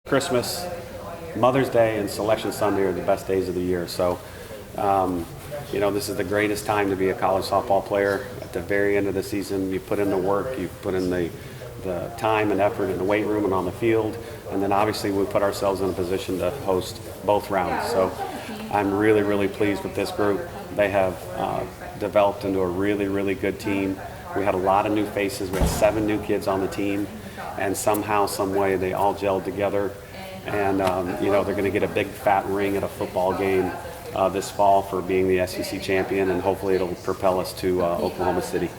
Christmas, Mother's Day, and Selection Sunday are the best days of the year. So, this is the greatest time to be a college softball player. At the very end of the season, you put in the work, you put in the time and effort in the weight room and on the field, and then obviously we put ourselves in a position to host both rounds. So I'm really, really pleased with this group. They have developed into a really, really good team. We had a lot of new faces. We had 7 new kids on the team, and somehow, some way, they all gelled together. And they're going to get a big fat ring at a football game this fall for being the SEC champion, and hopefully it'll propel us to Oklahoma City.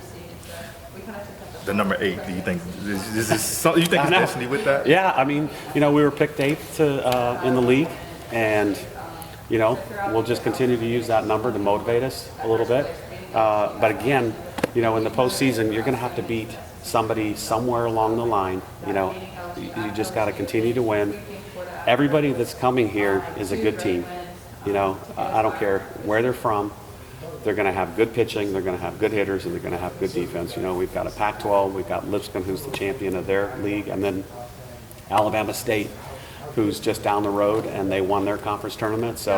The number 8, do you think is destiny with that? Yeah, we were picked 8th in the league, and we'll just continue to use that number to motivate us a little bit. But again, in the postseason, you're going to have to beat somebody somewhere along the line. You just got to continue to win. Everybody that's coming here is a good team. I don't care where they're from. They're going to have good pitching, they're going to have good hitters, and they're going to have good defense. We've got a Pac-12, we've got Lipscomb, who's the champion of their league, and then Alabama State, who's just down the road, and they won their conference tournament. So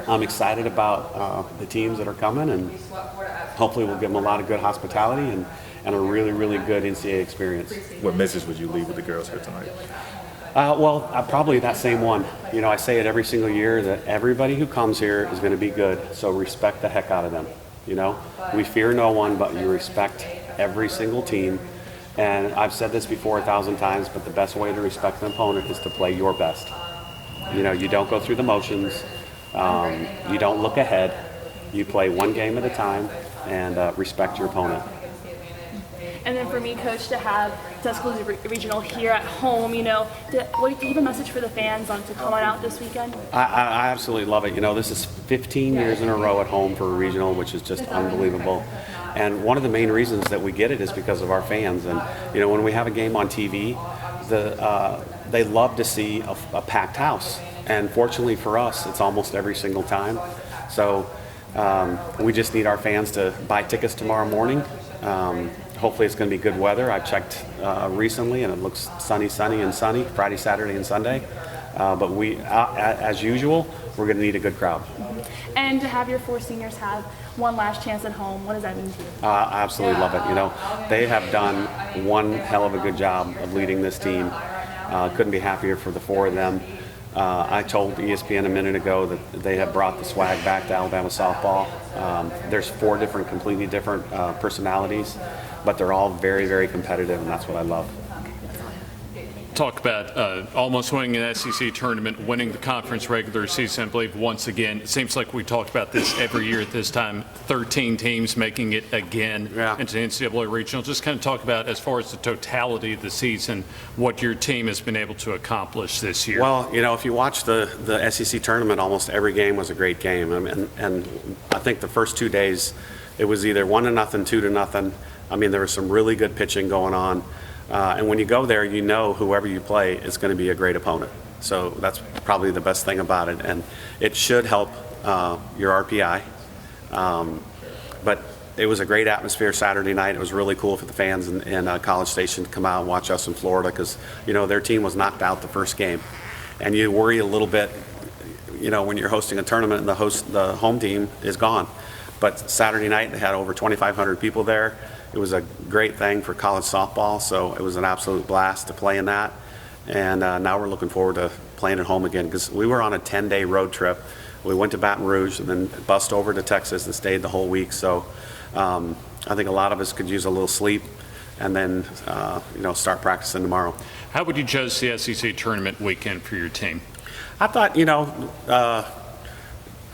I'm excited about the teams that are coming, and hopefully we'll give them a lot of good hospitality and a really, really good NCAA experience. What message would you leave with the girls here tonight? Probably that same one. I say it every single year that everybody who comes here is going to be good, so respect the heck out of them. We fear no one, but you respect every single team. And I've said this before 1,000 times, but the best way to respect an opponent is to play your best. You don't go through the motions. You don't look ahead. You play one game at a time and respect your opponent. And then for me, Coach, to have Tuscaloosa Regional here at home, do you have a message for the fans to come on out this weekend? I absolutely love it. This is 15 years in a row at home for a regional, which is just unbelievable. And one of the main reasons that we get it is because of our fans. And, when we have a game on TV, they love to see a packed house. And fortunately for us, it's almost every single time. So we just need our fans to buy tickets tomorrow morning. Hopefully it's going to be good weather. I checked recently, and it looks sunny, Friday, Saturday, and Sunday. But we, as usual, we're going to need a good crowd. And to have your 4 seniors have one last chance at home, what does that mean to you? I absolutely love it. They have done one hell of a good job of leading this team. Couldn't be happier for the 4 of them. I told ESPN a minute ago that they have brought the swag back to Alabama softball. There's 4 completely different personalities, but they're all very, very competitive, and that's what I love. Talk about almost winning an SEC tournament, winning the conference regular season, I believe, once again. It seems like we talk about this every year at this time. 13 teams making it again into the NCAA Regional. Just kind of talk about, as far as the totality of the season, what your team has been able to accomplish this year. Well, if you watch the SEC tournament, almost every game was a great game. And I think the first 2 days, it was either 1-0, 2-0. There was some really good pitching going on. And when you go there, whoever you play is going to be a great opponent. So that's probably the best thing about it. And it should help your RPI. But it was a great atmosphere Saturday night. It was really cool for the fans in College Station to come out and watch us in Florida because, their team was knocked out the first game. And you worry a little bit, when you're hosting a tournament and the home team is gone. But Saturday night, they had over 2,500 people there. It was a great thing for college softball, so it was an absolute blast to play in that. And now we're looking forward to playing at home again because we were on a 10-day road trip. We went to Baton Rouge and then bussed over to Texas and stayed the whole week. So I think a lot of us could use a little sleep and then start practicing tomorrow. How would you judge the SEC tournament weekend for your team? I thought,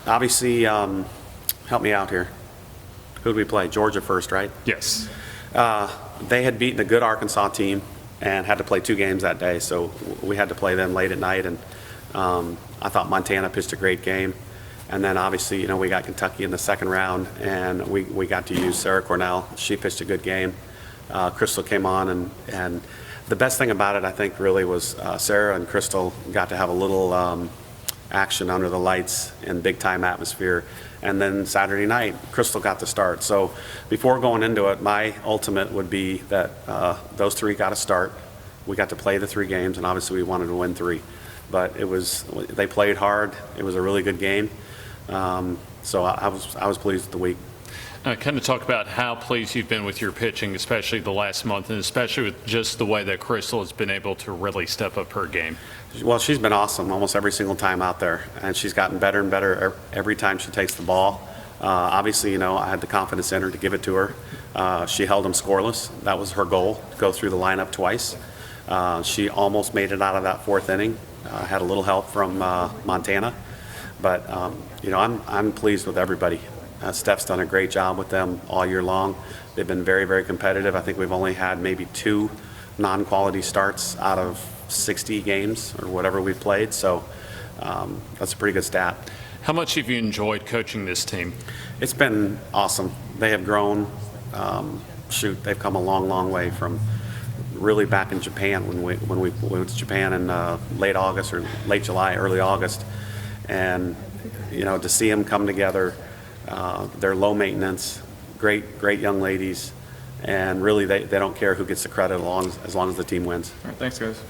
obviously, help me out here. Who did we play? Georgia first, right? Yes. They had beaten a good Arkansas team and had to play 2 games that day, so we had to play them late at night. And I thought Montana pitched a great game. And then obviously, we got Kentucky in the second round, and we got to use Sarah Cornell. She pitched a good game. Crystal came on, and the best thing about it, I think, really was Sarah and Crystal got to have a little action under the lights in big-time atmosphere. And then Saturday night, Crystal got the start. So before going into it, my ultimate would be that those 3 got a start. we got to play the 3 games, and obviously we wanted to win 3. But they played hard. It was a really good game. So I was pleased with the week. Kind of talk about how pleased you've been with your pitching, especially the last month, and especially with just the way that Crystal has been able to really step up her game. Well, she's been awesome almost every single time out there, and she's gotten better and better every time she takes the ball. Obviously, I had the confidence in her to give it to her. She held them scoreless. That was her goal, to go through the lineup twice. She almost made it out of that 4th inning. Had a little help from Montana. But, I'm pleased with everybody. Steph's done a great job with them all year long. They've been very, very competitive. I think we've only had maybe 2 non-quality starts out of 60 games or whatever we've played. So that's a pretty good stat. How much have you enjoyed coaching this team? It's been awesome. They have grown. They've come a long, long way from really back in Japan when we went to Japan in late August or late July, early August. And, to see them come together, they're low maintenance, great young ladies, and really they don't care who gets the credit as long as the team wins. All right, thanks, guys.